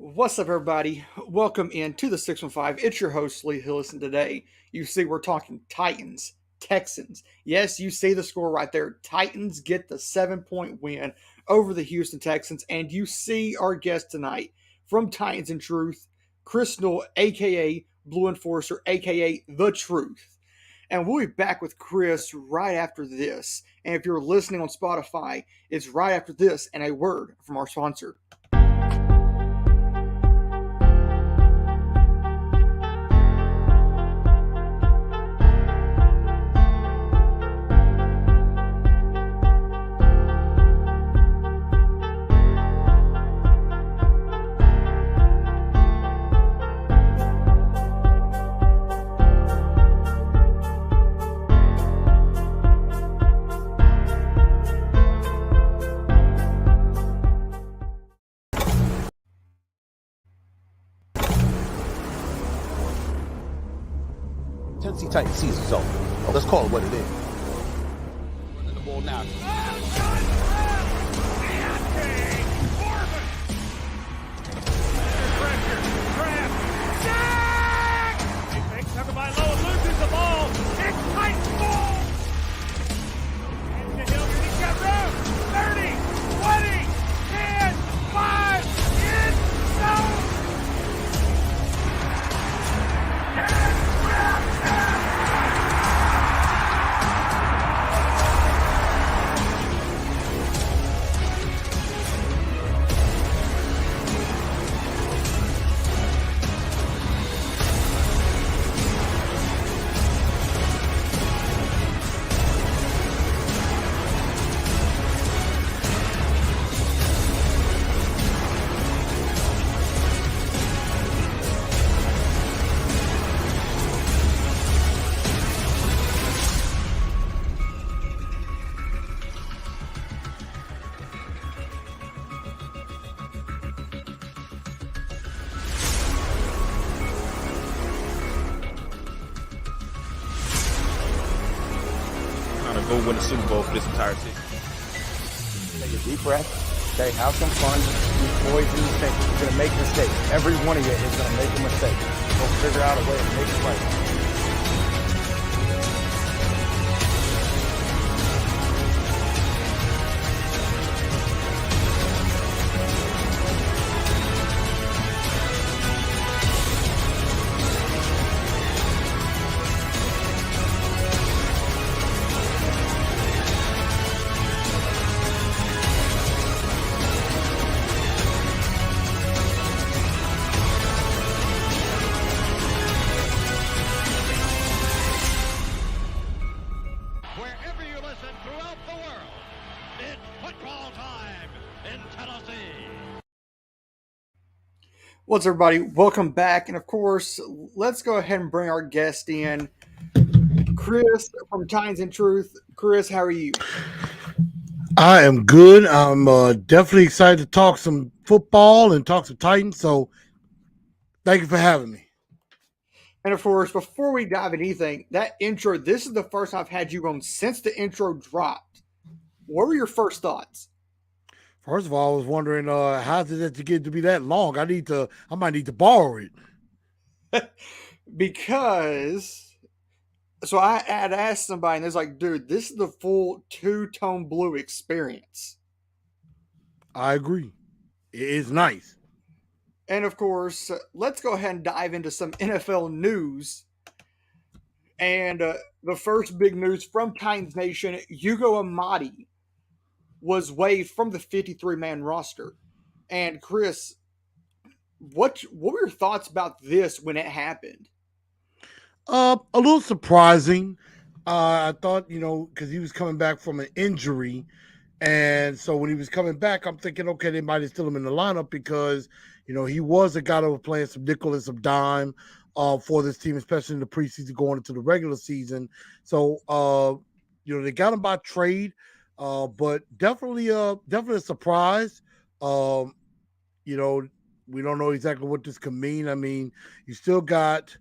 What's up, everybody? Welcome in to the 615. It's your host, Lee Hillis, and today you see we're talking Titans, Texans. Yes, you see the score right there. Titans get the 7-point win over the Houston Texans, and you see our guest tonight from Titans and Truth, Chris Newell, aka Blue Enforcer, aka The Truth. And we'll be back with Chris right after this. And if you're listening on Spotify, it's right after this and a word from our sponsor. Tennessee Titans season's over. Let's call it what it is. Running the ball now. Tucker by low and loses the ball. It's Titans ball. And Hill, he's got room. 30, 20, 10, 5, it's zone. Go win the Super Bowl for this entire season. Take a deep breath. Okay, have some fun. These boys do mistakes. You're going to make mistakes. Every one of you is going to make a mistake. Go figure out a way to make it right. Wherever you listen throughout the world, it's football time in Tennessee. What's up, everybody? Welcome back. And of course, let's go ahead and bring our guest in, Chris from Titans and Truth. Chris, how are you? I am good. I'm definitely excited to talk some football and talk some Titans. So thank you for having me. And of course, before we dive into anything, that intro, this is the first time I've had you on since the intro dropped. What were your first thoughts? First of all, I was wondering how did it get to be that long? I might need to borrow it. Because, so I had asked somebody, and it's like, dude, this is the full two-tone blue experience. I agree. It is nice. And of course, let's go ahead and dive into some NFL news. And the first big news from Titans Nation, Hugo Amadi was waived from the 53-man roster. And Chris, what were your thoughts about this when it happened? A little surprising. I thought, because he was coming back from an injury. And so when he was coming back, I'm thinking, okay, they might have still him in the lineup because, he was a guy that was playing some nickel and some dime for this team, especially in the preseason going into the regular season. So, they got him by trade, but definitely a surprise. We don't know exactly what this could mean. I mean, you still got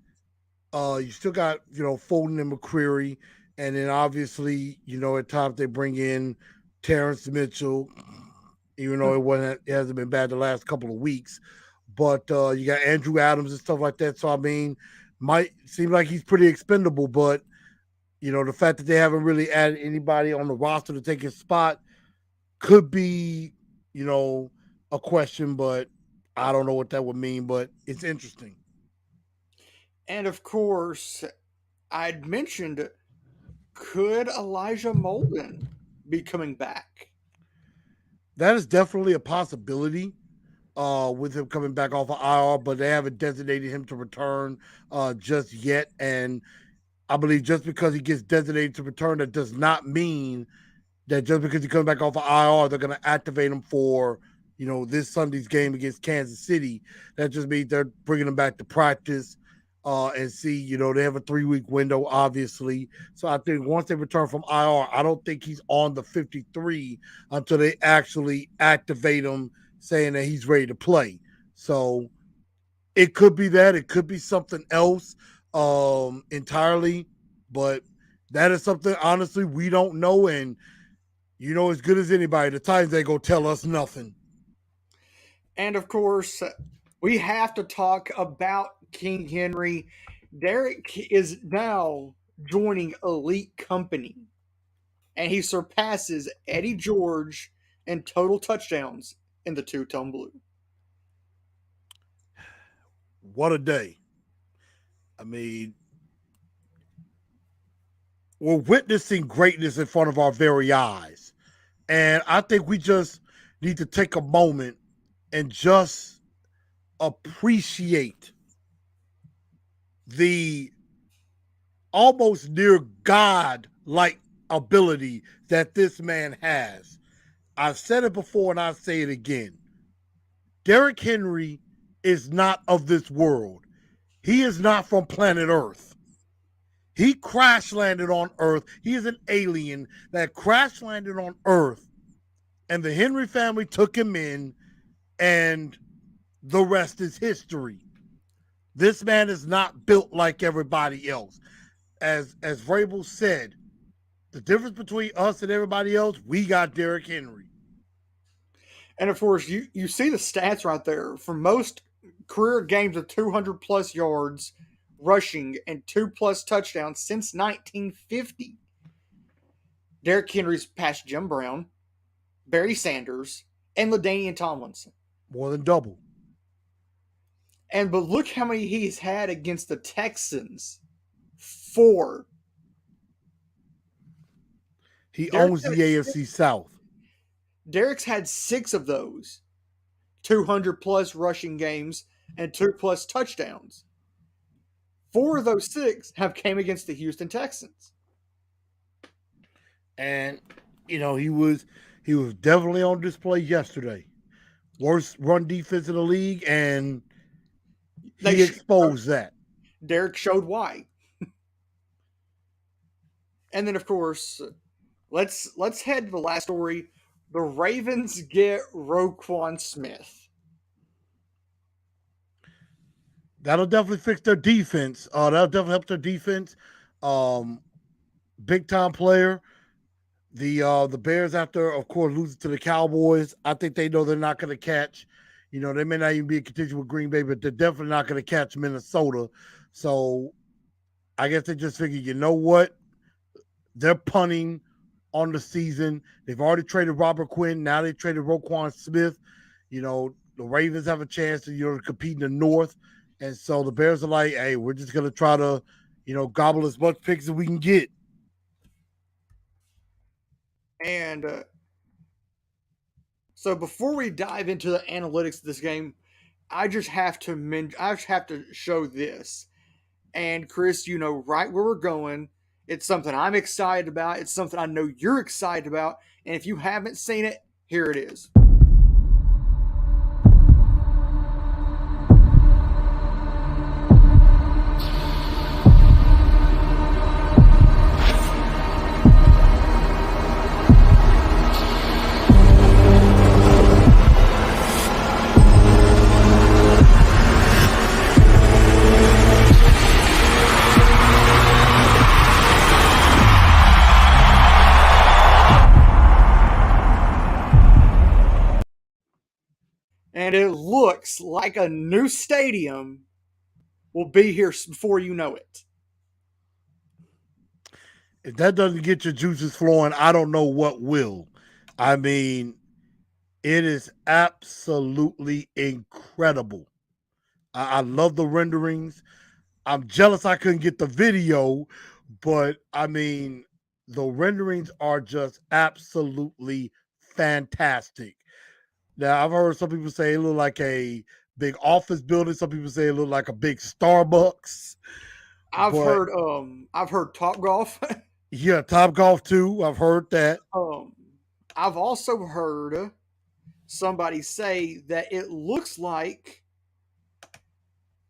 Foden and McCreary, and then obviously, at times they bring in Terrence Mitchell, even though it hasn't been bad the last couple of weeks. but you got Andrew Adams and stuff like that. So I mean, might seem like he's pretty expendable, but the fact that they haven't really added anybody on the roster to take his spot could be, a question, but I don't know what that would mean, but it's interesting. And of course, I'd mentioned, could Elijah Molden be coming back? That is definitely a possibility with him coming back off of IR, but they haven't designated him to return just yet. And I believe just because he gets designated to return, that does not mean that just because he comes back off of IR, they're going to activate him for, this Sunday's game against Kansas City. That just means they're bringing him back to practice and see, they have a 3-week window, obviously. So I think once they return from IR, I don't think he's on the 53 until they actually activate him, saying that he's ready to play. So it could be that. It could be something else entirely. But that is something, honestly, we don't know. And as good as anybody, the Titans ain't going to tell us nothing. And of course, we have to talk about King Henry. Derek is now joining elite company, and he surpasses Eddie George in total touchdowns in the two-tone blue. What a day. I mean, we're witnessing greatness in front of our very eyes. And I think we just need to take a moment and just appreciate the almost near God-like ability that this man has. I've said it before and I'll say it again. Derrick Henry is not of this world. He is not from planet Earth. He crash landed on Earth. He is an alien that crash landed on Earth, and the Henry family took him in, and the rest is history. This man is not built like everybody else. As Vrabel said, the difference between us and everybody else, we got Derrick Henry. And of course, you see the stats right there. For most career games of 200-plus yards rushing and 2+ touchdowns since 1950, Derrick Henry's passed Jim Brown, Barry Sanders, and LaDainian Tomlinson. More than double. But look how many he's had against the Texans. 4. He owns the AFC South. Derrick's had 6 of those 200-plus rushing games and 2+ touchdowns. 4 of those 6 have came against the Houston Texans. And, he was definitely on display yesterday. Worst run defense in the league, and he exposed that. Derrick showed why. And then, of course, let's head to the last story. The Ravens get Roquan Smith. That'll definitely fix their defense. That'll definitely help their defense. Big time player. The Bears, after, of course, losing to the Cowboys, I think they know they're not going to catch. They may not even be in contention with Green Bay, but they're definitely not going to catch Minnesota. So I guess they just figure, you know what? They're punting on the season. They've already traded Robert Quinn. Now they traded Roquan Smith. The Ravens have a chance to, compete in the North. And so the Bears are like, hey, we're just going to try to, gobble as much picks as we can get. And so before we dive into the analytics of this game, I just have to show this. And Chris, right where we're going. It's something I'm excited about. It's something I know you're excited about. And if you haven't seen it, here it is. And it looks like a new stadium will be here before you know it. If that doesn't get your juices flowing, I don't know what will. I mean, it is absolutely incredible. I love the renderings. I'm jealous I couldn't get the video, but I mean, the renderings are just absolutely fantastic. Now, I've heard some people say it looked like a big office building. Some people say it looked like a big Starbucks. But I've heard Top Golf. yeah, Top Golf too. I've heard that. um, I've also heard somebody say that it looks like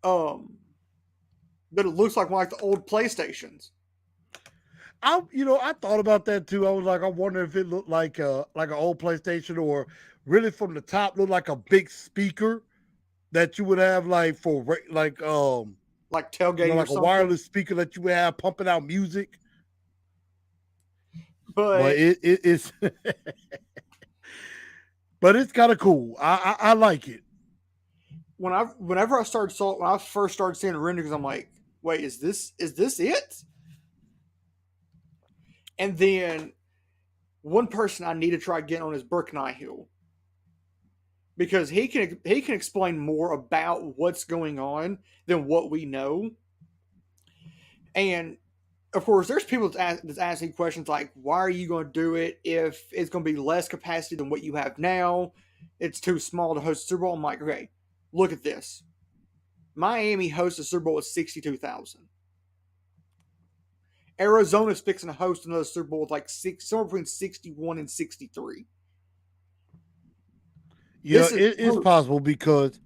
um that it looks like one of the old PlayStations. I thought about that too. I was like, I wonder if it looked like an old PlayStation, or really from the top looked like a big speaker that you would have like for Like tailgating or like a something. wireless speaker that you would have pumping out music. But But it's but it's kind of cool. I like it. when I first started seeing the renderings, I'm like, wait, is this it? And then one person I need to try getting on is Burke Hill, because he can explain more about what's going on than what we know. And of course, there's people that's asking questions like, why are you going to do it if it's going to be less capacity than what you have now? It's too small to host a Super Bowl. I'm like, okay, look at this. Miami hosts a Super Bowl with 62,000. Arizona's fixing to host another Super Bowl with like somewhere between 61 and 63. Yeah, it is possible because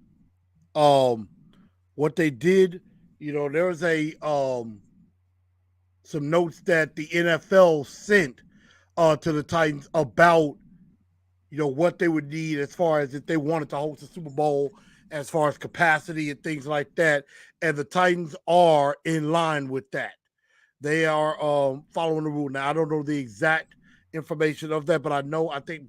what they did, there was some notes that the NFL sent to the Titans about what they would need as far as if they wanted to host a Super Bowl, as far as capacity and things like that. And the Titans are in line with that. They are following the rule. Now, I don't know the exact information of that, but I think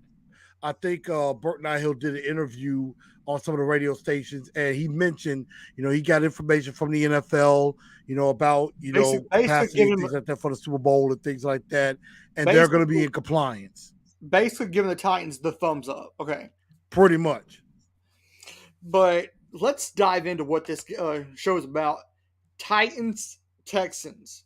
Burt Nighill did an interview on some of the radio stations, and he mentioned, he got information from the NFL, about, basically capacity and things like that for the Super Bowl and things like that, and they're going to be in compliance. Basically giving the Titans the thumbs up. Okay. Pretty much. But let's dive into what this show is about. Titans, Texans.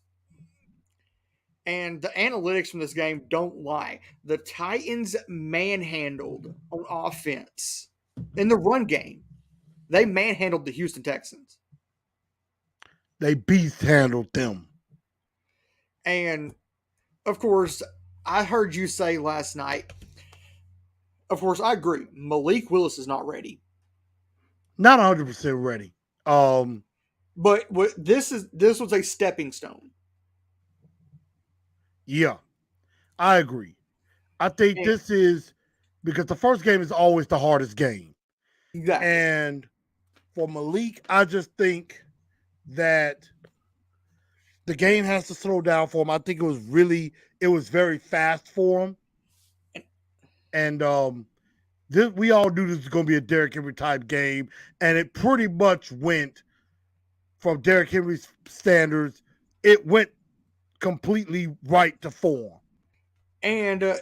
And the analytics from this game don't lie. The Titans manhandled on offense in the run game. They manhandled the Houston Texans. They beast handled them. And, of course, I heard you say last night, of course, I agree. Malik Willis is not ready. Not 100% ready. But this was a stepping stone. Yeah, I agree. I think this is because the first game is always the hardest game. Exactly. And for Malik, I just think that the game has to slow down for him. I think it was very fast for him. And we all knew this was going to be a Derrick Henry type game. And it pretty much went from Derrick Henry's standards. It went completely right to form. And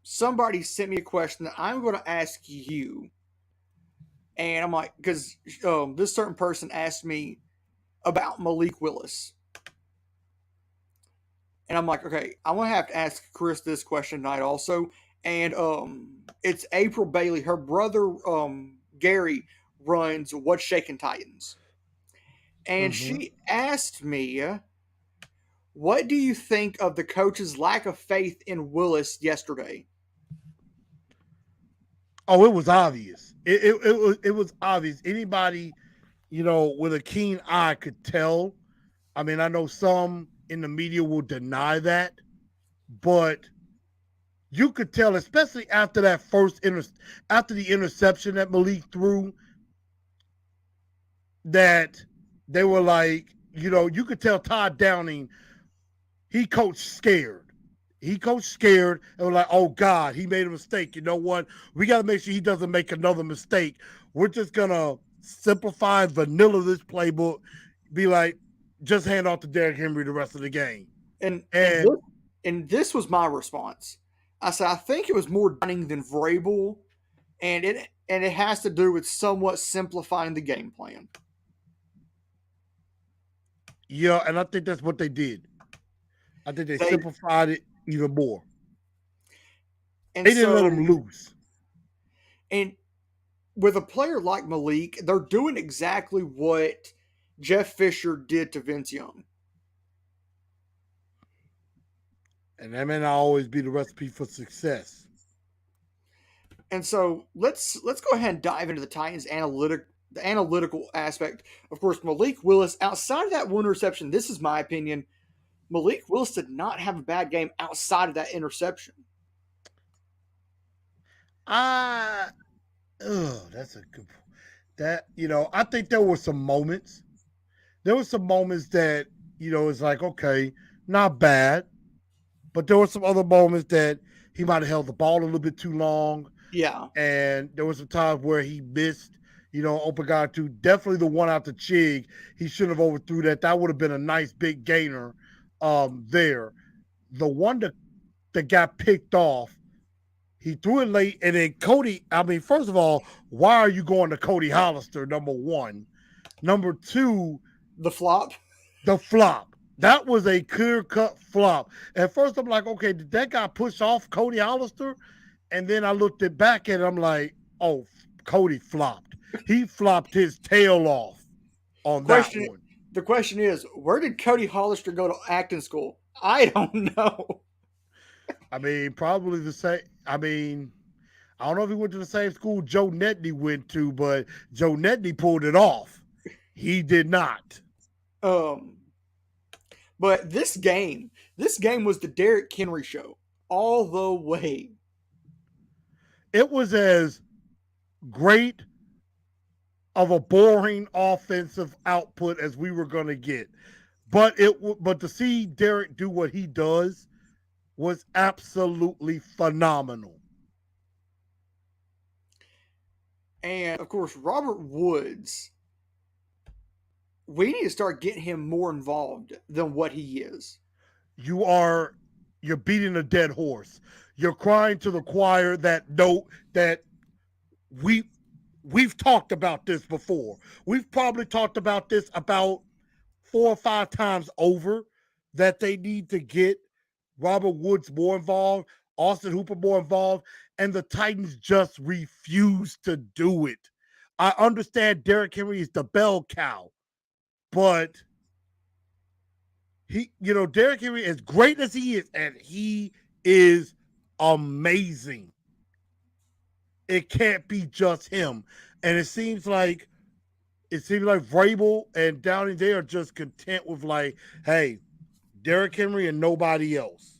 somebody sent me a question that I'm going to ask you. And I'm like, because this certain person asked me about Malik Willis. And I'm like, okay, I'm going to have to ask Chris this question tonight also. And it's April Bailey. Her brother, Gary, runs What's Shaking Titans. And she asked me, what do you think of the coach's lack of faith in Willis yesterday? Oh, it was obvious. It was obvious. Anybody, with a keen eye could tell. I mean, I know some in the media will deny that, but you could tell, especially after that after the interception that Malik threw, that they were like, you could tell Todd Downing, he coached scared. He coached scared and was like, oh God, he made a mistake. You know what? We got to make sure he doesn't make another mistake. We're just going to simplify and vanilla this playbook, be like, just hand off to Derrick Henry the rest of the game. And and And this, and this was my response. I said I think it was more dining than Vrabel, and it has to do with somewhat simplifying the game plan. yeah, and I think that's what they did. I think they They simplified it even more. and They didn't let so him loose. and with a player like Malik, they're doing exactly what Jeff Fisher did to Vince Young. And that may not always be the recipe for success. And so let's go ahead and dive into the Titans the analytical aspect. Of course, Malik Willis, outside of that one interception, this is my opinion. Malik Willis did not have a bad game outside of that interception. That's a good point. I think there were some moments. There were some moments that, it's like, okay, not bad. But there were some other moments that he might have held the ball a little bit too long. Yeah. And there was some times where he missed, open guy too. Definitely the one out to Chig. He shouldn't have overthrew that. That would have been a nice big gainer there. The one that got picked off, he threw it late. And then Cody, first of all, why are you going to Cody Hollister, number one? Number two, The flop. the flop. That was a clear-cut flop. At first, I'm like, okay, did that guy push off Cody Hollister? And then I looked back at it, I'm like, oh, Cody flopped. He flopped his tail off on that one. The question is, where did Cody Hollister go to acting school? I don't know. Probably the same. I don't know if he went to the same school Joe Nedney went to, but Joe Nedney pulled it off. He did not. But this game was the Derrick Henry show all the way. It was as great of a boring offensive output as we were going to get. But to see Derrick do what he does was absolutely phenomenal. And of course, Robert Woods, we need to start getting him more involved than what he is. You're beating a dead horse. You're crying to the choir that we've talked about this before. We've probably talked about this about 4 or 5 times over, that they need to get Robert Woods more involved, Austin Hooper more involved, and the Titans just refuse to do it. I understand Derrick Henry is the bell cow, but Derrick Henry, as great as he is, and he is amazing, it can't be just him. And it seems like Vrabel and Downey, they are just content with like, hey, Derrick Henry and nobody else.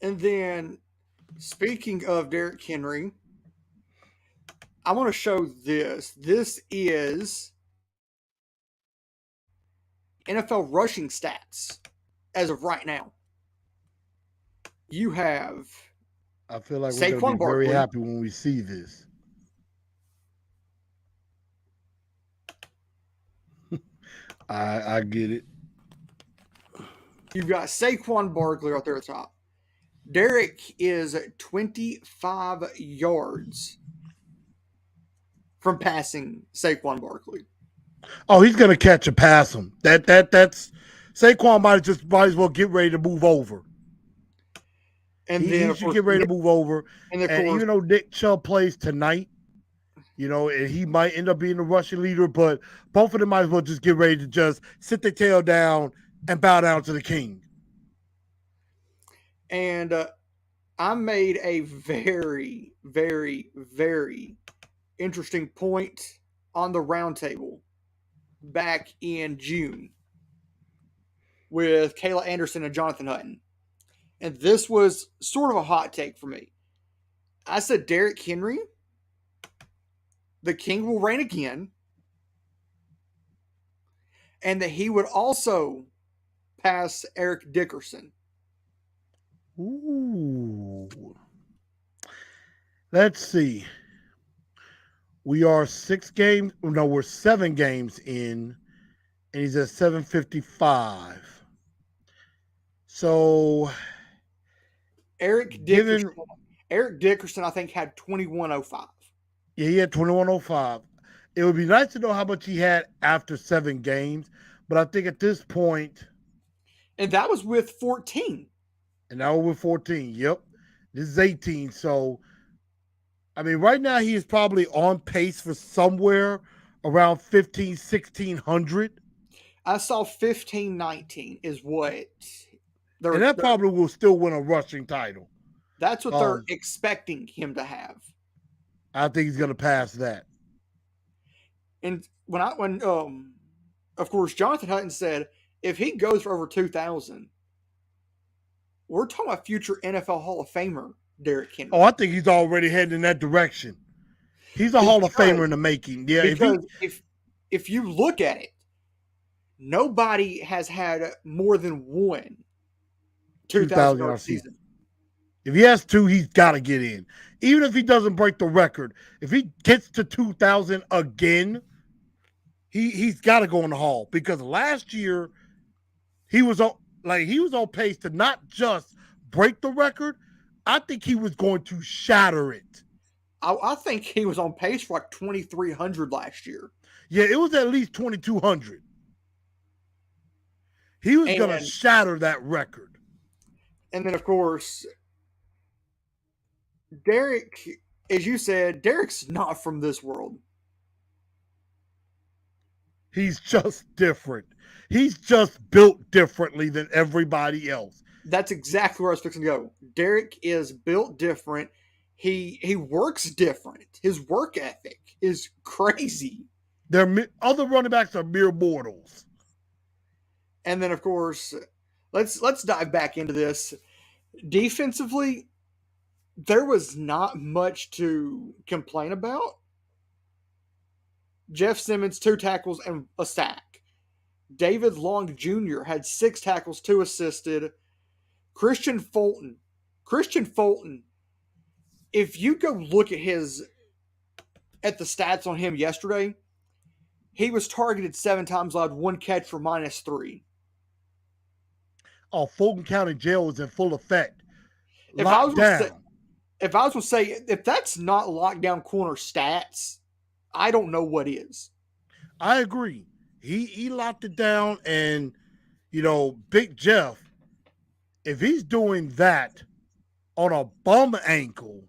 And then, speaking of Derrick Henry, I want to show this. This is NFL rushing stats as of right now. You have I feel like we're Saquon going to be very Barkley. happy when we see this. I get it. You've got Saquon Barkley right there at the top. Derrick is 25 yards from passing Saquon Barkley. Oh, he's going to catch a pass him. That's Saquon might as well get ready to move over. And he then should get ready to move over. And even though Nick Chubb plays tonight, and he might end up being the rushing leader, but both of them might as well just get ready to just sit their tail down and bow down to the king. And I made a very, very, very interesting point on the roundtable back in June with Kayla Anderson and Jonathan Hutton. And this was sort of a hot take for me. I said Derrick Henry, the king will reign again, and that he would also pass Eric Dickerson? Ooh. Let's see. We are 6 games. No, we're 7 games in, and he's at 755. So, Eric given, Dickerson. Eric Dickerson, I think, had 2105. yeah, he had 2105. It would be nice to know how much he had after 7 games, but I think at this point, And that was with 14. and now we're 14. Yep. This is 18. So, I mean, right now he is probably on pace for somewhere around 1,600. I saw 1519 is what And that probably will still win a rushing title. that's what they're expecting him to have. I think he's going to pass that. And when of course Jonathan Hutton said if he goes for over 2,000, we're talking about future NFL Hall of Famer Derrick Henry. Oh, I think he's already heading in that direction. He's a Hall of Famer in the making. Yeah, because if you look at it, nobody has had more than one 2,000-yard season. If he has 2, he's got to get in. Even if he doesn't break the record, if he gets to 2,000 again, he's got to go in the Hall, because last year he was on pace to not just break the record. I think he was going to shatter it. I think he was on pace for like 2,300 last year. Yeah, it was at least 2,200. He was going to shatter that record. And then, of course, Derrick, as you said, Derrick's not from this world. He's just different. He's just built differently than everybody else. That's exactly where I was fixing to go. Derrick is built different. He works different. His work ethic is crazy. Other running backs are mere mortals. And then, of course, let's dive back into this. Defensively, there was not much to complain about. Jeff Simmons, 2 tackles and a sack. David Long Jr. had 6 tackles, 2 assisted. Christian Fulton, if you go look at the stats on him yesterday, he was targeted 7 times, allowed 1 catch for -3. Oh, Fulton County Jail was in full effect. If I was going to say, if that's not lockdown corner stats, I don't know what is. I agree. He locked it down, and Big Jeff, if he's doing that on a bum ankle,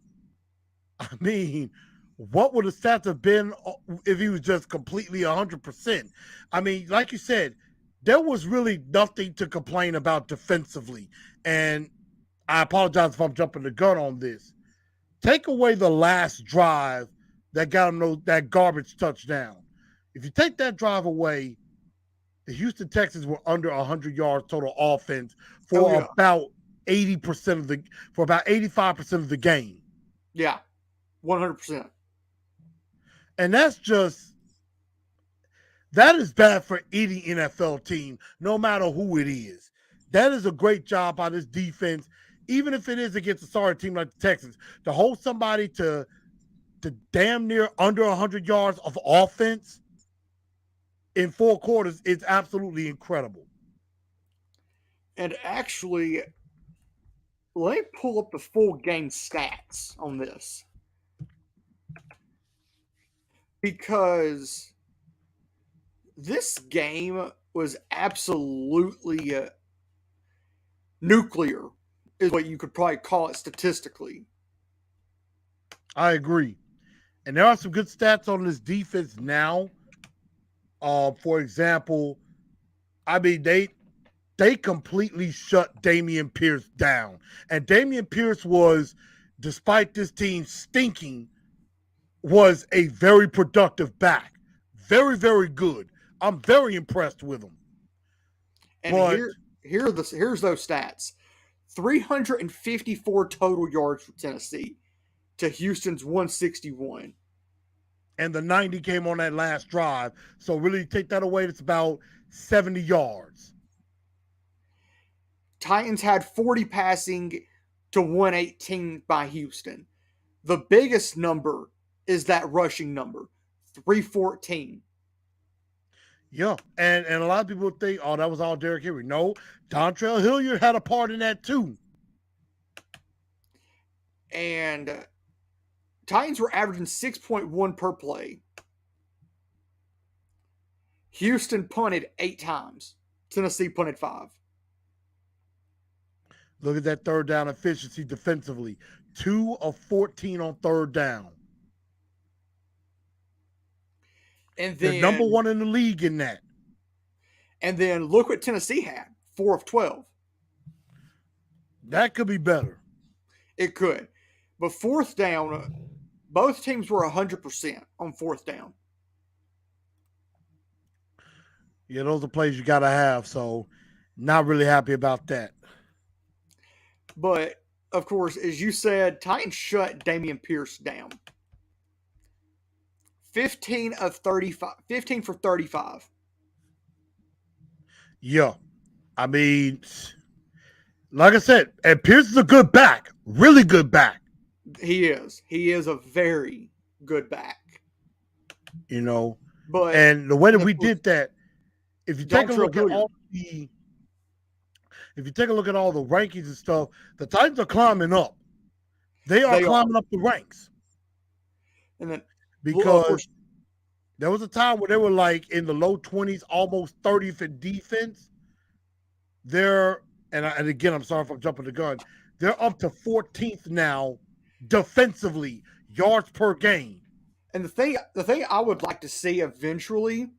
I mean, what would the stats have been if he was just completely 100%? I mean, like you said, there was really nothing to complain about defensively. And I apologize if I'm jumping the gun on this. Take away the last drive that got him that garbage touchdown. If you take that drive away, the Houston Texans were under 100 yards total offense for about 85% of the game. Yeah, 100%. And that is bad for any NFL team, no matter who it is. That is a great job by this defense, even if it is against a sorry team like the Texans. To hold somebody to damn near under 100 yards of offense in 4 quarters is absolutely incredible. And actually, let me pull up the full game stats on this. Because this game was absolutely nuclear, is what you could probably call it statistically. I agree. And there are some good stats on this defense now. For example, I mean, they completely shut Dameon Pierce down. And Dameon Pierce was, despite this team stinking, was a very productive back. Very, very good. I'm very impressed with him. And here's those stats. 354 total yards for Tennessee to Houston's 161. And the 90 came on that last drive. So really take that away, it's about 70 yards. Titans had 40 passing to 118 by Houston. The biggest number is that rushing number, 314. Yeah, and a lot of people think, oh, that was all Derrick Henry. No, Dontrell Hilliard had a part in that too. And Titans were averaging 6.1 per play. Houston punted 8 times. Tennessee punted 5. Look at that third down efficiency defensively. 2 of 14 on third down. And They're then number 1 in the league in that. And then look what Tennessee had, 4 of 12. That could be better. It could. But fourth down, both teams were 100% on fourth down. Yeah, those are plays you got to have. So, not really happy about that. But, of course, as you said, Titans shut Dameon Pierce down. 15 for 35. Yeah. I mean, like I said, and Pierce is a good back. Really good back. He is. He is a very good back. You know, but and the way that we did that, if you take a look at all the rankings and stuff, the Titans are climbing up. They are climbing up the ranks. And then because there was a time where they were like in the low 20s, almost 30th in defense. And again, I'm sorry if I'm jumping the gun. They're up to 14th now defensively, yards per game. And the thing I would like to see eventually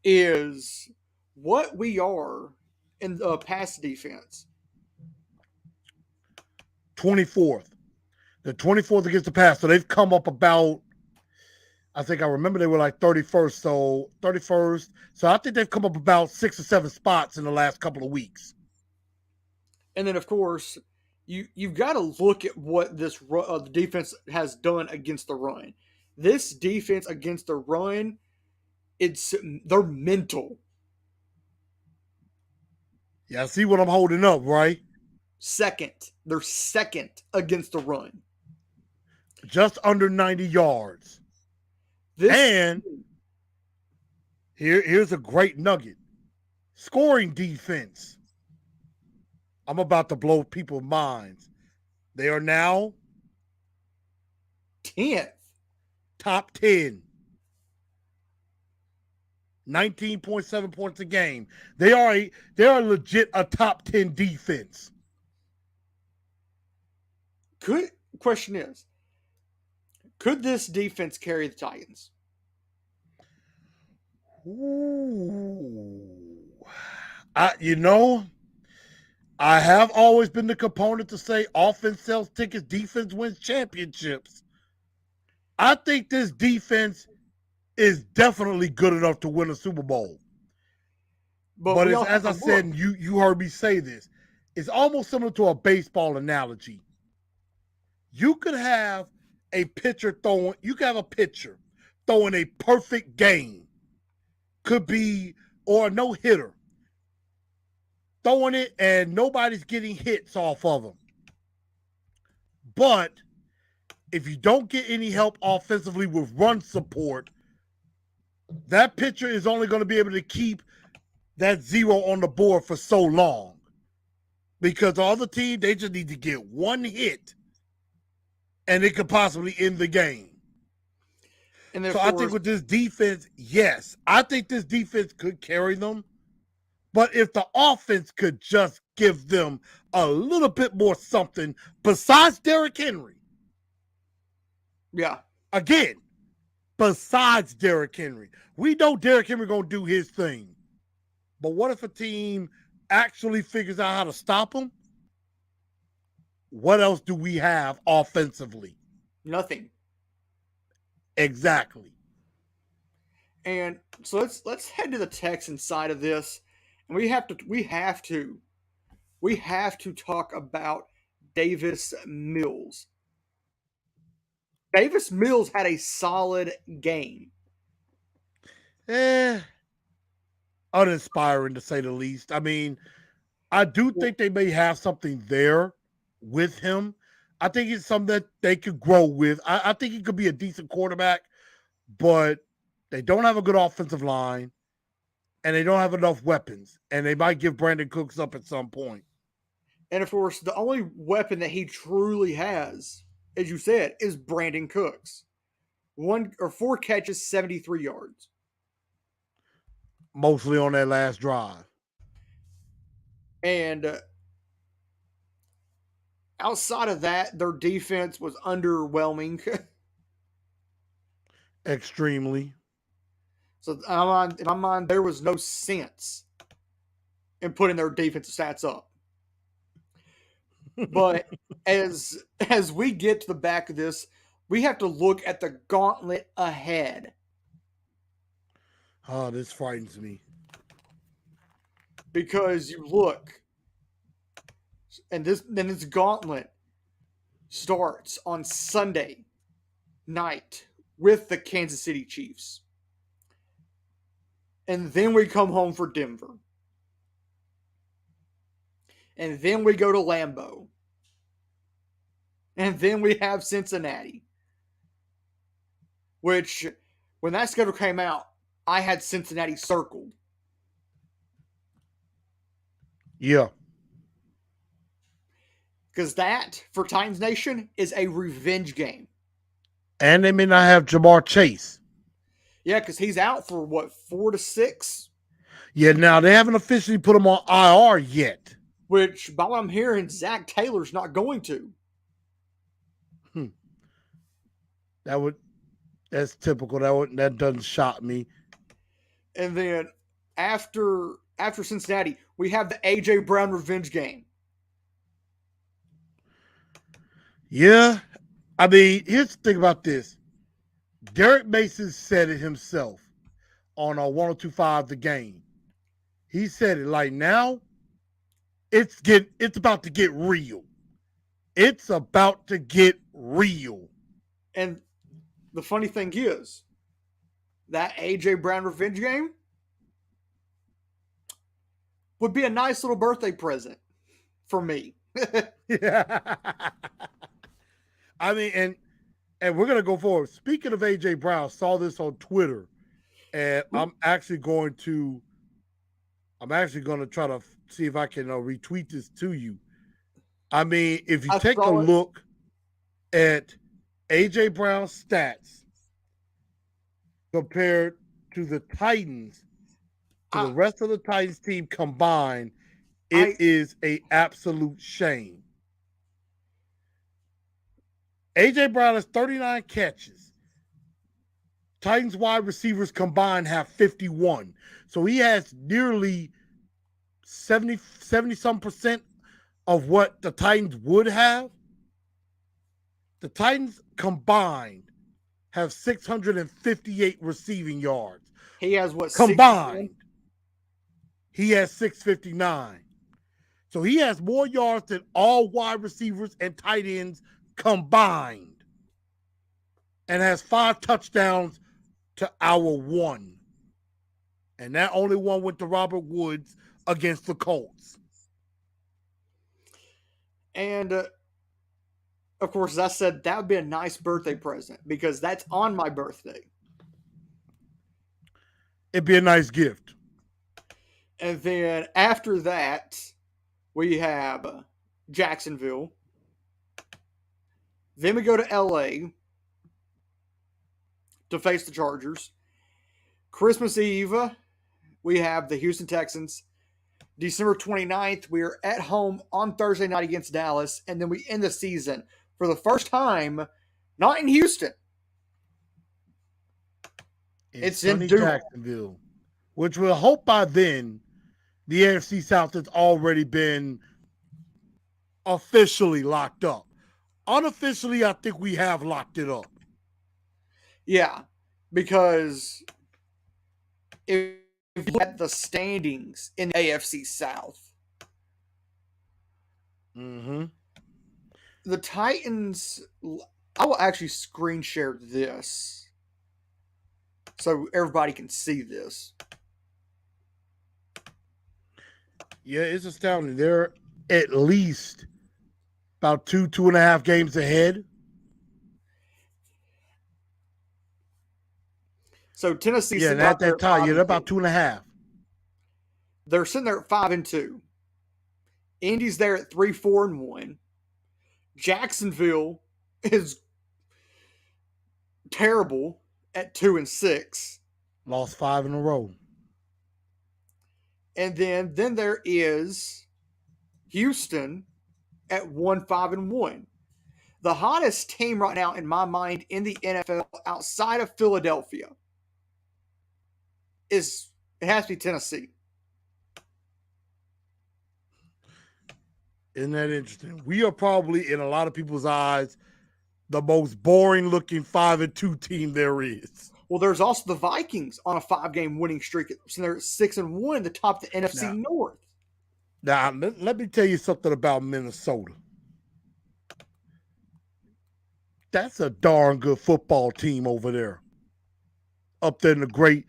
is what we are in the pass defense. 24th. They're 24th against the pass. So they've come up about, I think I remember they were like 31st. So 31st. So I think they've come up about 6 or 7 spots in the last couple of weeks. And then, of course, you've got to look at what this the defense has done against the run. This defense against the run, they're mental. Yeah, see what I'm holding up, right? They're second against the run. Just under 90 yards. And here's a great nugget. Scoring defense. I'm about to blow people's minds. They are now 10th. Top 10. 19.7 points a game. They are legit a top 10 defense. Question is, could this defense carry the Titans? Ooh. I have always been the component to say offense sells tickets, defense wins championships. I think this defense is definitely good enough to win a Super Bowl. But as I said, and you heard me say this, it's almost similar to a baseball analogy. You could have a pitcher throwing a perfect game. Could be, or a no-hitter. Throwing it and nobody's getting hits off of them. But if you don't get any help offensively with run support, that pitcher is only going to be able to keep that 0 on the board for so long. Because the other team, they just need to get one hit and it could possibly end the game. And so I think with this defense, yes, I think this defense could carry them. But if the offense could just give them a little bit more something besides Derrick Henry. Yeah. Again, besides Derrick Henry. We know Derrick Henry going to do his thing. But what if a team actually figures out how to stop him? What else do we have offensively? Nothing. Exactly. And so let's head to the Texans side of this. And we have to talk about Davis Mills. Davis Mills had a solid game. Uninspiring to say the least. I mean, I do think they may have something there with him. I think it's something that they could grow with. I think he could be a decent quarterback, but they don't have a good offensive line and they don't have enough weapons. And they might give Brandon Cooks up at some point. And of course, the only weapon that he truly has, as you said, is Brandon Cooks. 4 catches, 73 yards. Mostly on that last drive. And outside of that, their defense was underwhelming. Extremely. So in my mind, there was no sense in putting their defensive stats up. But as we get to the back of this, we have to look at the gauntlet ahead. Oh, this frightens me. Because you look, and this gauntlet starts on Sunday night with the Kansas City Chiefs. And then we come home for Denver. And then we go to Lambeau. And then we have Cincinnati. Which, when that schedule came out, I had Cincinnati circled. Yeah. Because that, for Titans Nation, is a revenge game. And they may not have Jamar Chase. Yeah, because he's out for, 4 to 6? Yeah, now they haven't officially put him on IR yet. Which, by what I'm hearing, Zach Taylor's not going to. That's typical. That doesn't shock me. And then after Cincinnati, we have the A.J. Brown revenge game. Yeah. I mean, here's the thing about this. Derek Mason said it himself on 102.5 The Game. He said it like, now it's about to get real. It's about to get real. And the funny thing is, that A.J. Brown revenge game would be a nice little birthday present for me. Yeah. I mean, and we're gonna go forward. Speaking of AJ Brown, saw this on Twitter, and I'm actually going to try to see if I can retweet this to you. I mean, if you take a look at AJ Brown's stats compared to the Titans, to the rest of the Titans team combined, it is an absolute shame. AJ Brown has 39 catches. Titans wide receivers combined have 51. So he has nearly 70-some% of what the Titans would have. The Titans combined have 658 receiving yards. He has what? Combined. He has 659. So he has more yards than all wide receivers and tight ends combined, and has 5 touchdowns to our 1. And that only one went to Robert Woods against the Colts. And of course, as I said, that would be a nice birthday present because that's on my birthday. It'd be a nice gift. And then after that, we have Jacksonville. Then we go to LA to face the Chargers. Christmas Eve, we have the Houston Texans. December 29th, we are at home on Thursday night against Dallas. And then we end the season for the first time, not in Houston. It's in Jacksonville, which we'll hope by then the AFC South has already been officially locked up. Unofficially, I think we have locked it up. Yeah, because if you look at the standings in the AFC South, the Titans, I will actually screen share this so everybody can see this. Yeah, it's astounding. They're at least about 2.5 games ahead. So Tennessee's Yeah, and sitting right at there that at time, five yeah, and they're about two. 2.5. They're sitting there at 5-2. Indy's there at 3-4-1. Jacksonville is terrible at 2-6. Lost 5 in a row. And then there is Houston at 1-5-1. The hottest team right now, in my mind, in the NFL outside of Philadelphia is it has to be Tennessee. Isn't that interesting? We are probably, in a lot of people's eyes, the most boring looking 5-2 team there is. Well, there's also the Vikings on a 5-game winning streak. So they're at 6-1 at the top of the NFC North. Now, let me tell you something about Minnesota. That's a darn good football team over there. Up in the great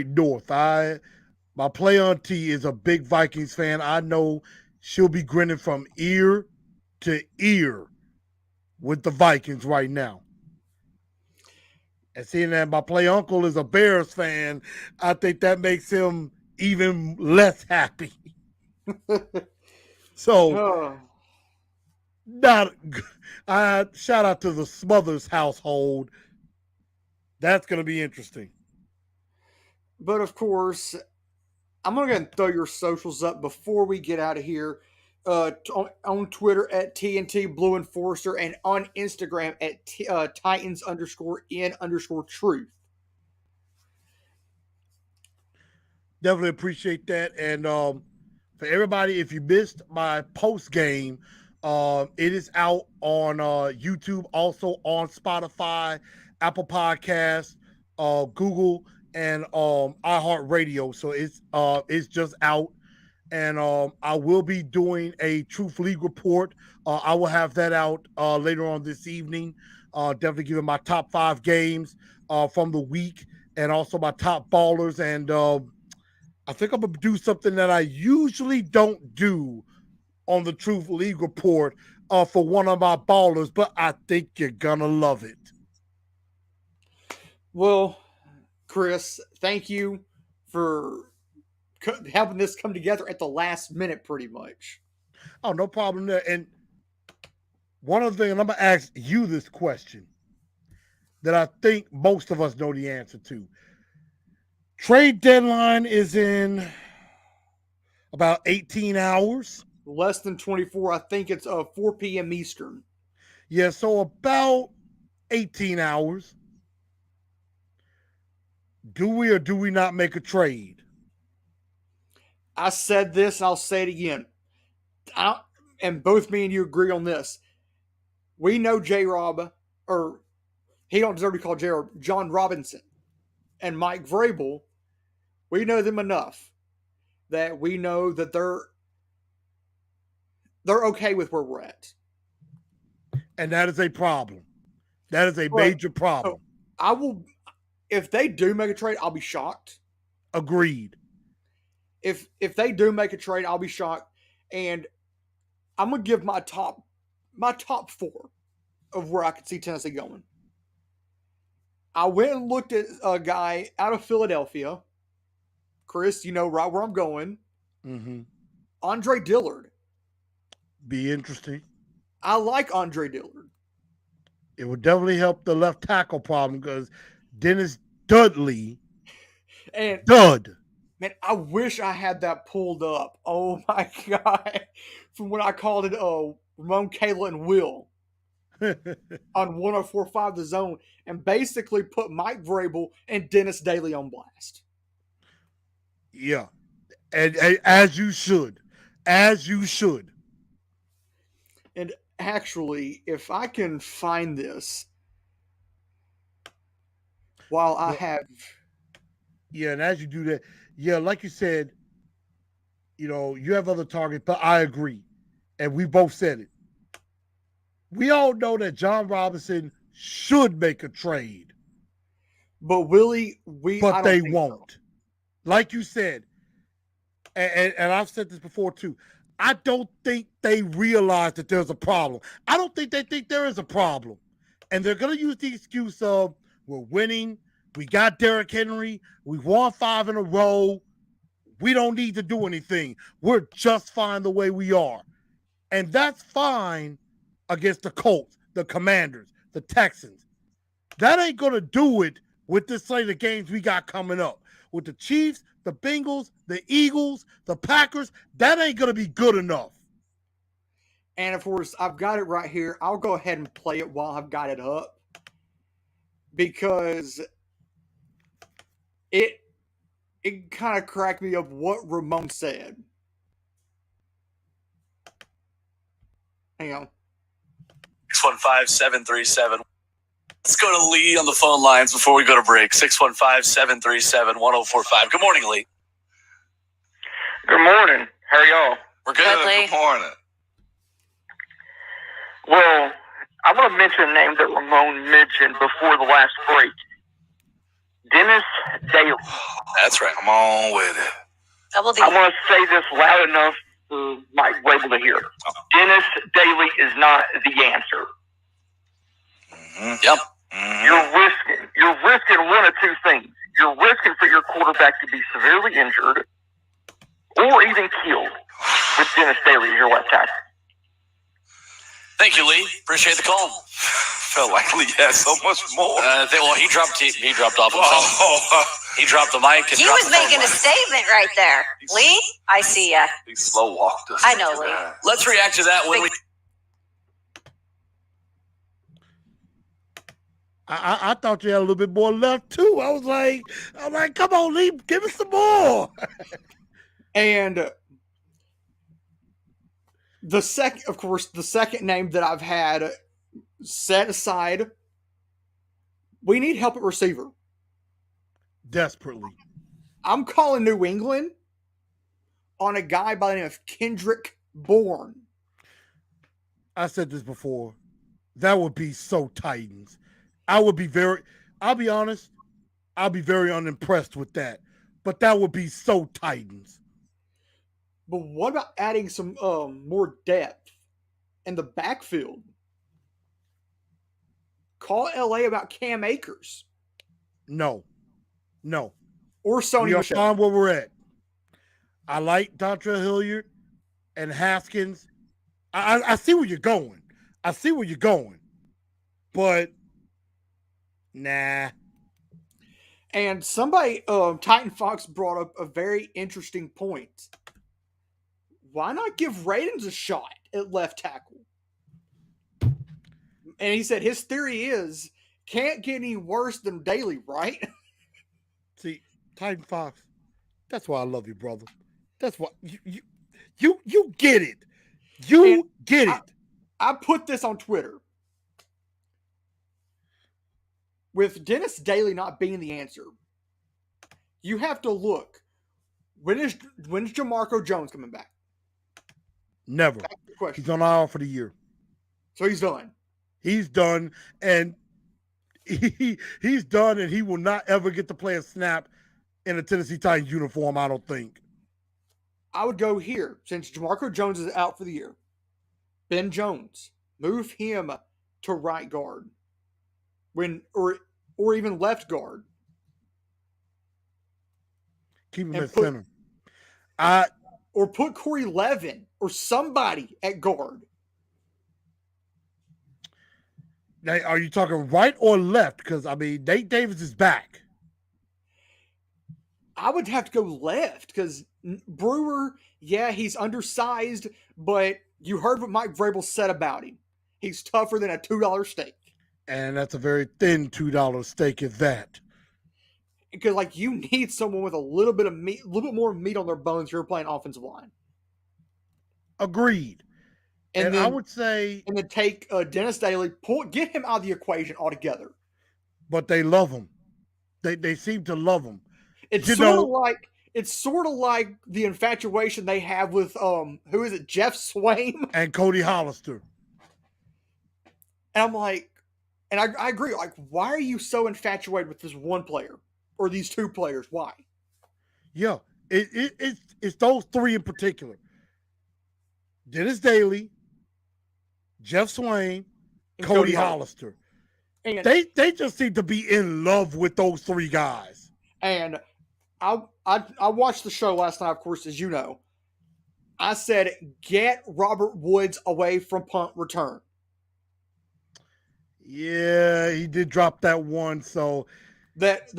north. My play auntie is a big Vikings fan. I know she'll be grinning from ear to ear with the Vikings right now. And seeing that my play uncle is a Bears fan, I think that makes him even less happy. So, not shout out to the Smothers household. That's going to be interesting. But of course, I'm going to go ahead and throw your socials up before we get out of here. On Twitter at TNT Blue Enforcer and on Instagram at Titans_in_truth. Definitely appreciate that. And for everybody, if you missed my post game, it is out on YouTube, also on Spotify, Apple Podcasts, Google, and iHeartRadio. So it's just out. And I will be doing a Truth League report. I will have that out later on this evening. Definitely giving my top 5 games from the week and also my top ballers. And I think I'm going to do something that I usually don't do on the Truth League report for one of my ballers, but I think you're going to love it. Well, Chris, thank you for helping this come together at the last minute, pretty much. Oh, no problem there. And one other thing, and I'm going to ask you this question that I think most of us know the answer to. Trade deadline is in about 18 hours. Less than 24. I think it's 4 p.m. Eastern. Yeah, so about 18 hours. Do we or do we not make a trade? I said this, and I'll say it again. And both me and you agree on this. We know J-Rob, or he don't deserve to be called J-Rob, John Robinson and Mike Vrabel. We know them enough that we know that they're okay with where we're at. And that is a problem. That is a major problem. So I will, if they do make a trade, I'll be shocked. Agreed. If they do make a trade, I'll be shocked. And I'm gonna give my top 4 of where I could see Tennessee going. I went and looked at a guy out of Philadelphia. Chris, you know right where I'm going. Mm-hmm. Andre Dillard. Be interesting. I like Andre Dillard. It would definitely help the left tackle problem because Dennis Dudley. And Dud. Man, I wish I had that pulled up. Oh my God. From when I called it Ramon, Kayla, and Will on 104.5 The Zone and basically put Mike Vrabel and Dennis Daly on blast. Yeah. And as you should. As you should. And actually, if I can find this while I have. Yeah, and as you do that, yeah, like you said, you have other targets, but I agree. And we both said it. We all know that John Robinson should make a trade. But Willie, But they won't. So. Like you said, and I've said this before too. I don't think they realize that there's a problem. I don't think they think there is a problem. And they're going to use the excuse of, we're winning, we got Derrick Henry, we won 5 in a row, we don't need to do anything. We're just fine the way we are. And that's fine against the Colts, the Commanders, the Texans. That ain't going to do it with this slate of games we got coming up. With the Chiefs, the Bengals, the Eagles, the Packers, that ain't going to be good enough. And of course, I've got it right here. I'll go ahead and play it while I've got it up, because it kind of cracked me up what Ramon said. Hang on. 615-737. Let's go to Lee on the phone lines before we go to break. 615-737-1045. Good morning, Lee. Good morning. How are y'all? We're good. Good morning. Well, I'm going to mention a name that Ramon mentioned before the last break. Dennis Daly. That's right. Come on with it. I'm going to say this loud enough for Mike Wable to hear. Dennis Daly is not the answer. Mm-hmm. Yep. Mm-hmm. You're risking one of two things. You're risking for your quarterback to be severely injured or even killed with Dennis Daly as your left tackle. Thank you, Lee. Appreciate the call. Felt like Lee had so much more. Well, he dropped off himself. He dropped the mic. He was making a statement right there. Lee, I see ya. He slow walked us. I know, Lee. Let's react to that when we. I thought you had a little bit more left too. I'm like, come on, Lee, give us some more. And the second name that I've had set aside, we need help at receiver. Desperately. I'm calling New England on a guy by the name of Kendrick Bourne. I said this before. That would be so Titans. I'll be very unimpressed with that. But that would be so Titans. But what about adding some more depth in the backfield? Call LA about Cam Akers. No. Or Sony We are Michel. fine where we're at. I like Dontrell Hilliard and Haskins. I see where you're going. But nah. And somebody, Titan Fox brought up a very interesting point. Why not give Radens a shot at left tackle? And he said his theory is can't get any worse than Daly, right? See, Titan Fox, that's why I love you, brother. That's why you get it. You get it. I put this on Twitter. With Dennis Daly not being the answer, you have to look. When's Jamarco Jones coming back? Never. He's on IR for the year. So he's done. He's done, and he's done, and he will not ever get to play a snap in a Tennessee Titans uniform, I don't think. I would go here, since Jamarco Jones is out for the year. Ben Jones, move him to right guard. Or even left guard. Keep him at center. Or put Corey Levin or somebody at guard. Now, are you talking right or left? Because, I mean, Nate Davis is back. I would have to go left because Brewer, yeah, he's undersized, but you heard what Mike Vrabel said about him. He's tougher than a $2 steak. And that's a very thin $2 steak at that. Because, you need someone with a little bit of meat, a little bit more meat on their bones if you're playing offensive line. Agreed. And then, I would say... And then take Dennis Daly, get him out of the equation altogether. But they love him. They seem to love him. It's sort of like the infatuation they have with, who is it, Jeff Swaim? And Cody Hollister. And I'm like... And I agree. Why are you so infatuated with this one player or these two players? Why? Yeah. It's those three in particular: Dennis Daly, Jeff Swain, And Cody Hollister. And They just seem to be in love with those three guys. And I watched the show last night, of course, as you know. I said, get Robert Woods away from punt return. Yeah, he did drop that one, so that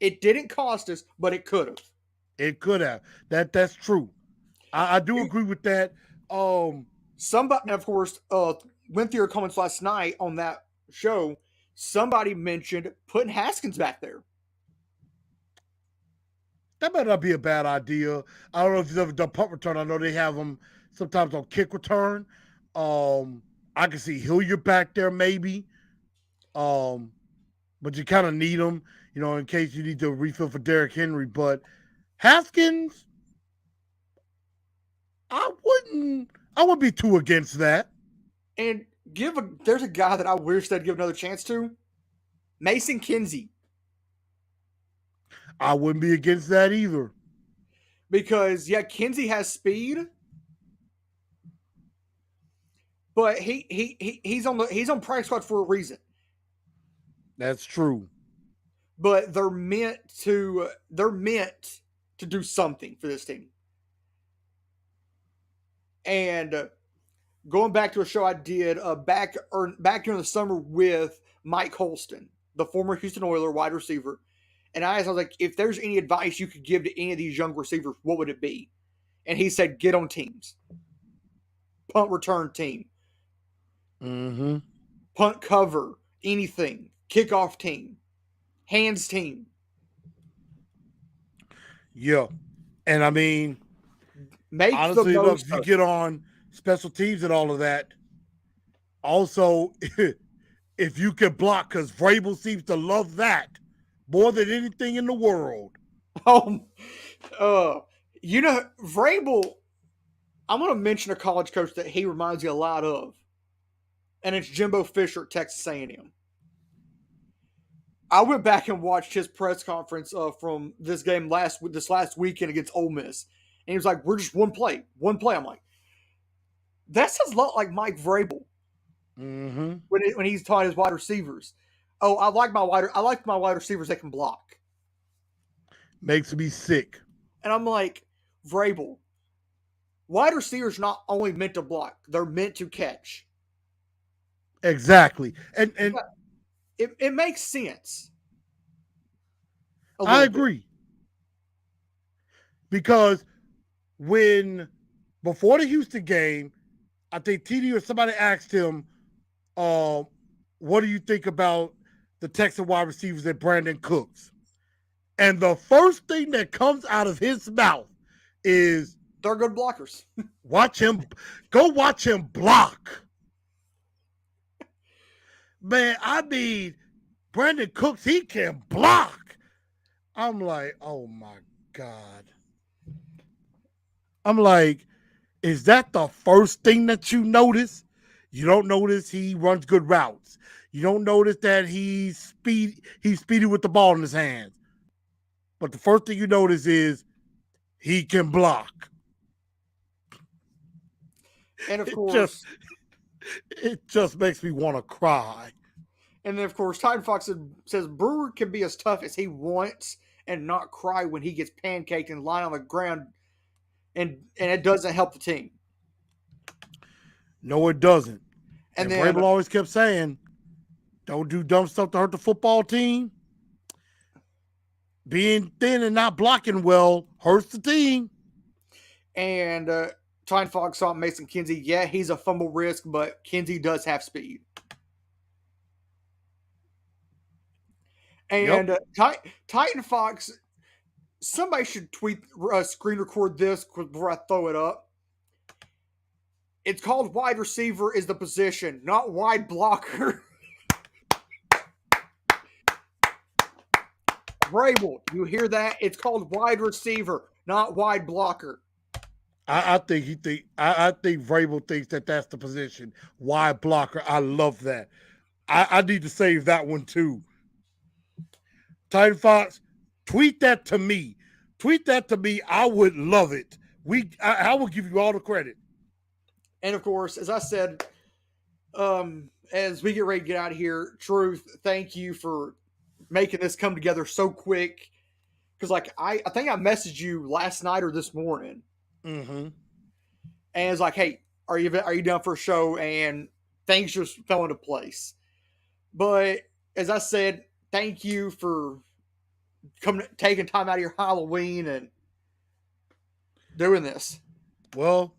it didn't cost us, but it could have. It could have. That's true. I do agree with that. Somebody, of course, went through your comments last night on that show. Somebody mentioned putting Haskins back there. That might not be a bad idea. I don't know if you've ever done punt return. I know they have them sometimes on kick return. I can see Hilliard back there maybe. But you kind of need them, in case you need to refill for Derrick Henry. But Haskins, I wouldn't be too against that. And there's a guy that I wish they'd give another chance to. Mason Kinsey. I wouldn't be against that either. Because Kinsey has speed. But he's on practice squad for a reason. That's true. But they're meant to do something for this team. And going back to a show I did back during the summer with Mike Holston, the former Houston Oiler wide receiver, and I was like, if there's any advice you could give to any of these young receivers, what would it be? And he said, get on teams. Punt return team. Mm-hmm. Punt cover, anything. Kickoff team. Hands team. Yeah. And I mean, honestly, look, if you get on special teams and all of that, also, if you can block, because Vrabel seems to love that more than anything in the world. Vrabel, I'm going to mention a college coach that he reminds you a lot of, and it's Jimbo Fisher at Texas A&M. I went back and watched his press conference from this game this last weekend against Ole Miss, and he was like, "We're just one play." I'm like, that sounds a lot like Mike Vrabel. Mm-hmm. When he's taught his wide receivers. Oh, I like my wide receivers that can block. Makes me sick. And I'm like, Vrabel, wide receivers not only meant to block, they're meant to catch. Exactly. And it makes sense. I agree. Because before the Houston game, I think TD or somebody asked him, what do you think about the Texas wide receivers at Brandon Cooks? And the first thing that comes out of his mouth is, they're good blockers. Go watch him block. Man, I mean, Brandon Cooks, he can block. I'm like, oh my God. I'm like, is that the first thing that you notice? You don't notice he runs good routes. You don't notice that he's speedy with the ball in his hands. But the first thing you notice is he can block. And of course, it just makes me want to cry. And then of course, Titan Fox says Brewer can be as tough as he wants and not cry when he gets pancaked and lie on the ground, and it doesn't help the team. No, it doesn't. And then Vrabel always kept saying, don't do dumb stuff to hurt the football team. Being thin and not blocking well hurts the team. And Titan Fox saw Mason Kinsey. Yeah, he's a fumble risk, but Kinsey does have speed. And Titan Fox, somebody should screen record this before I throw it up. It's called wide receiver is the position, not wide blocker. Vrabel, you hear that? It's called wide receiver, not wide blocker. I think Vrabel thinks that that's the position. Wide blocker. I love that. I need to save that one too. Titan Fox, tweet that to me. Tweet that to me. I would love it. I will give you all the credit. And of course, as I said, as we get ready to get out of here, Truth, thank you for making this come together so quick. Because I think I messaged you last night or this morning, Mm-hmm. and it's like, hey, are you done for a show? And things just fell into place. But as I said, thank you for taking time out of your Halloween and doing this. Well,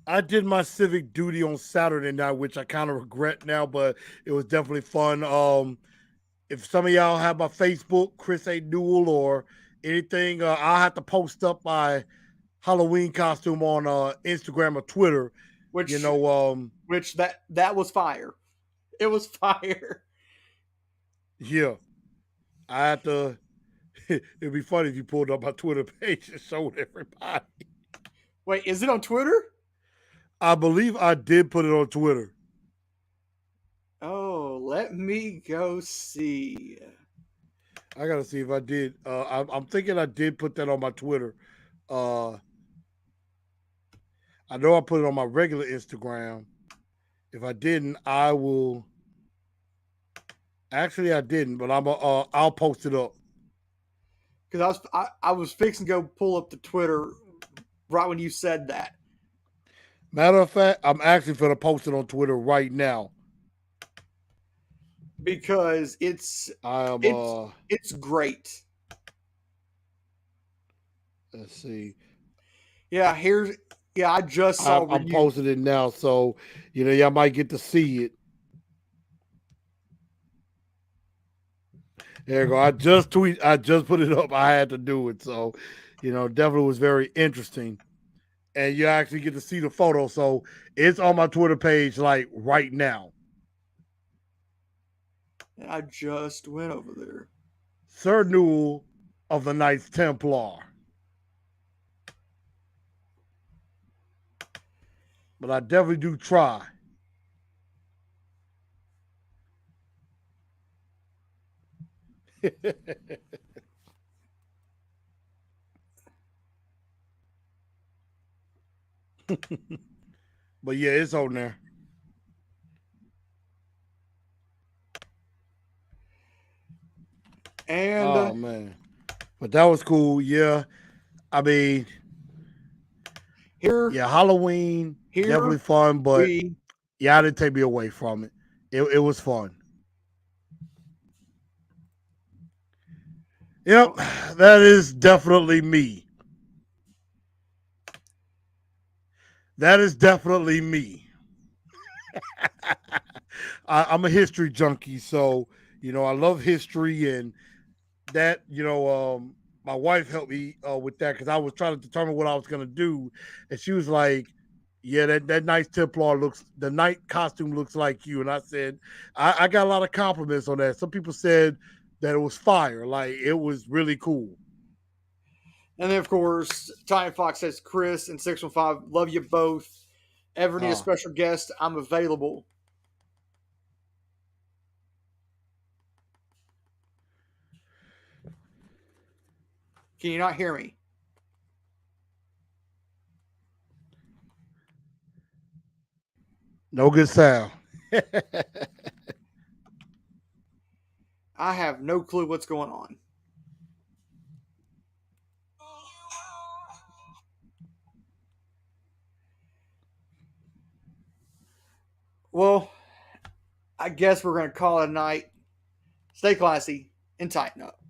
I did my civic duty on Saturday night, which I kind of regret now, but it was definitely fun. If some of y'all have my Facebook, Chris A. Newell, or anything, I'll have to post up my Halloween costume on Instagram or Twitter. Which that was fire. It was fire. Yeah, I had to. It'd be funny if you pulled up my Twitter page and showed everybody. Wait, is it on Twitter? I believe I did put it on Twitter. Oh, let me go see. I gotta see if I did. I'm thinking I did put that on my Twitter. I know I put it on my regular Instagram. If I didn't, I will. Actually, I didn't, but I'll post it up. Because I was fixing to go pull up the Twitter right when you said that. Matter of fact, I'm actually going to post it on Twitter right now. Because it's great. Let's see. Yeah, I just saw. I'm posting it now, so y'all might get to see it. There you go. I just put it up. I had to do it, so definitely was very interesting. And you actually get to see the photo, so it's on my Twitter page like right now. I just went over there. Sir Newell of the Knights Templar. But I definitely do try. But yeah, it's on there. And oh man, but that was cool. Yeah, I mean, Halloween definitely fun, but y'all didn't take me away from it. It was fun. Yep, that is definitely me. That is definitely me. I'm a history junkie, so I love history, and that my wife helped me with that because I was trying to determine what I was going to do, and she was like, "Yeah, that Knight Templar the knight costume looks like you." And I said, I got a lot of compliments on that. Some people said that it was fire, like it was really cool. And then, of course, Tiny Fox says, Chris and 615, love you both. Ever need a special guest? I'm available. Can you not hear me? No good sound. I have no clue what's going on. Well, I guess we're going to call it a night. Stay classy and tighten up.